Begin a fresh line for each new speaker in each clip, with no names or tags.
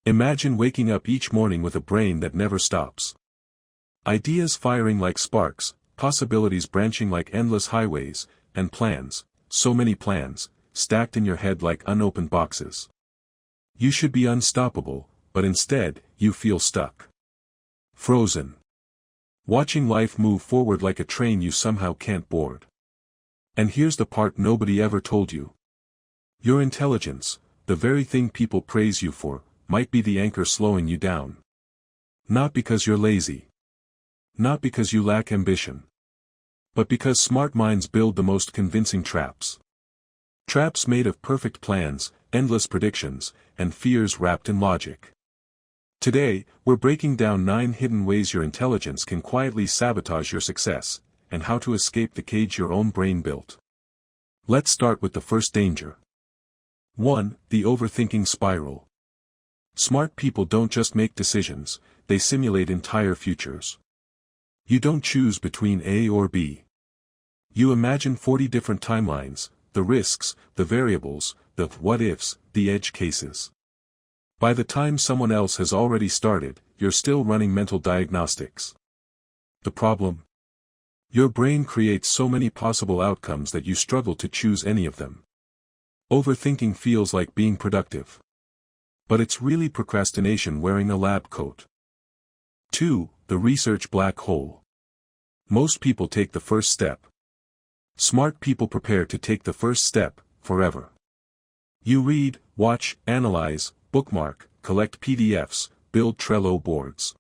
Imagine waking up each morning with a brain that never stops. Ideas firing like sparks, possibilities branching like endless highways, and plans, so many plans, stacked in your head like unopened boxes. You should be unstoppable, but instead, you feel stuck. Frozen. Watching life move forward like a train you somehow can't board. And here's the part nobody ever told you. Your intelligence, the very thing people praise you for, might be the anchor slowing you down. Not because you're lazy. Not because you lack ambition. But because smart minds build the most convincing traps. Traps made of perfect plans, endless predictions, and fears wrapped in logic. Today, we're breaking down 9 hidden ways your intelligence can quietly sabotage your success, and how to escape the cage your own brain built. Let's start with the first danger. 1. The overthinking spiral. Smart people don't just make decisions, they simulate entire futures. You don't choose between A or B. You imagine 40 different timelines, the risks, the variables, the what-ifs, the edge cases. By the time someone else has already started, you're still running mental diagnostics. The problem? Your brain creates so many possible outcomes that you struggle to choose any of them. Overthinking feels like being productive. But it's really procrastination wearing a lab coat. 2. The research black hole. Most people take the first step. Smart people prepare to take the first step, forever. You read, watch, analyze, bookmark, collect PDFs, build Trello boards.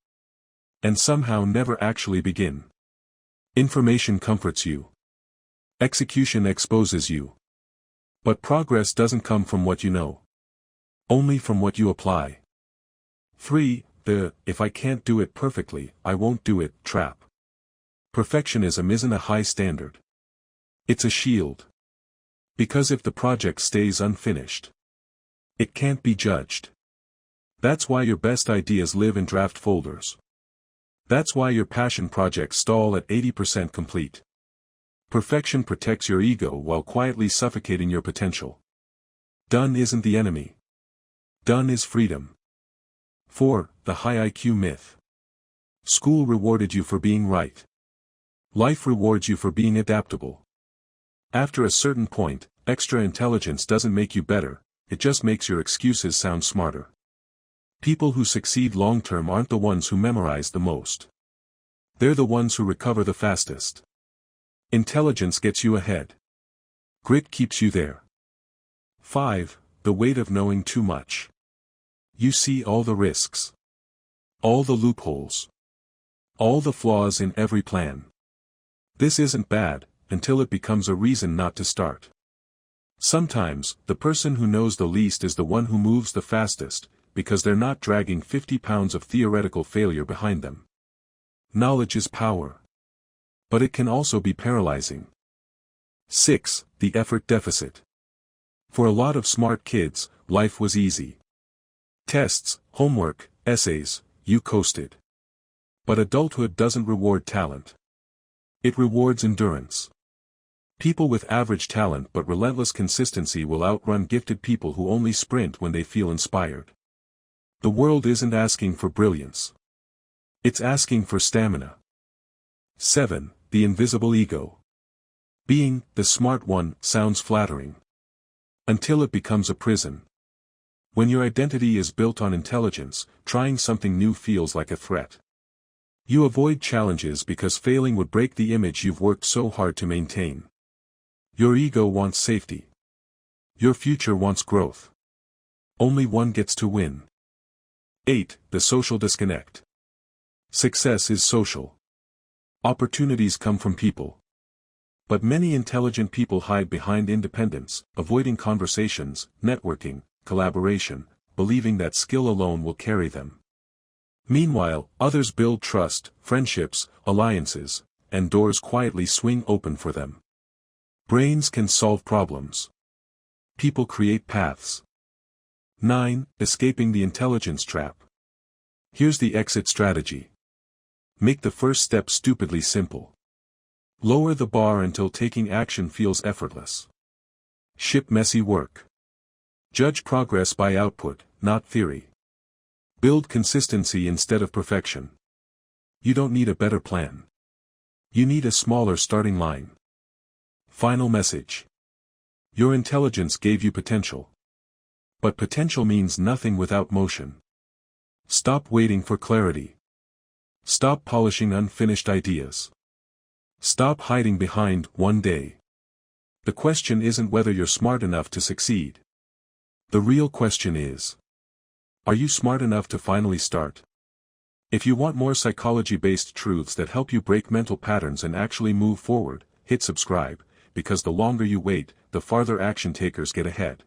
And somehow never actually begin. Information comforts you. Execution exposes you. But progress doesn't come from what you know. Only from what you apply. 3. The "if I can't do it perfectly, I won't do it" trap. Perfectionism isn't a high standard. It's a shield. Because if the project stays unfinished, it can't be judged. That's why your best ideas live in draft folders. That's why your passion projects stall at 80% complete. Perfection protects your ego while quietly suffocating your potential. Done isn't the enemy. Done is freedom. 4. The high IQ myth. School rewarded you for being right. Life rewards you for being adaptable. After a certain point, extra intelligence doesn't make you better, it just makes your excuses sound smarter. People who succeed long-term aren't the ones who memorize the most. They're the ones who recover the fastest. Intelligence gets you ahead. Grit keeps you there. 5. The weight of knowing too much. You see all the risks. All the loopholes. All the flaws in every plan. This isn't bad, until it becomes a reason not to start. Sometimes, the person who knows the least is the one who moves the fastest, because they're not dragging 50 pounds of theoretical failure behind them. Knowledge is power. But it can also be paralyzing. 6. The effort deficit. For a lot of smart kids, life was easy. Tests, homework, essays, you coasted. But adulthood doesn't reward talent. It rewards endurance. People with average talent but relentless consistency will outrun gifted people who only sprint when they feel inspired. The world isn't asking for brilliance. It's asking for stamina. 7. The invisible ego. Being the smart one sounds flattering. Until it becomes a prison. When your identity is built on intelligence, trying something new feels like a threat. You avoid challenges because failing would break the image you've worked so hard to maintain. Your ego wants safety. Your future wants growth. Only one gets to win. 8. The social disconnect. Success is social. Opportunities come from people. But many intelligent people hide behind independence, avoiding conversations, networking, collaboration, believing that skill alone will carry them. Meanwhile, others build trust, friendships, alliances, and doors quietly swing open for them. Brains can solve problems. People create paths. 9. Escaping the intelligence trap. Here's the exit strategy. Make the first step stupidly simple. Lower the bar until taking action feels effortless. Ship messy work. Judge progress by output, not theory. Build consistency instead of perfection. You don't need a better plan. You need a smaller starting line. Final message. Your intelligence gave you potential. But potential means nothing without motion. Stop waiting for clarity. Stop polishing unfinished ideas. Stop hiding behind one day. The question isn't whether you're smart enough to succeed. The real question is, are you smart enough to finally start? If you want more psychology-based truths that help you break mental patterns and actually move forward, hit subscribe, because the longer you wait, the farther action takers get ahead.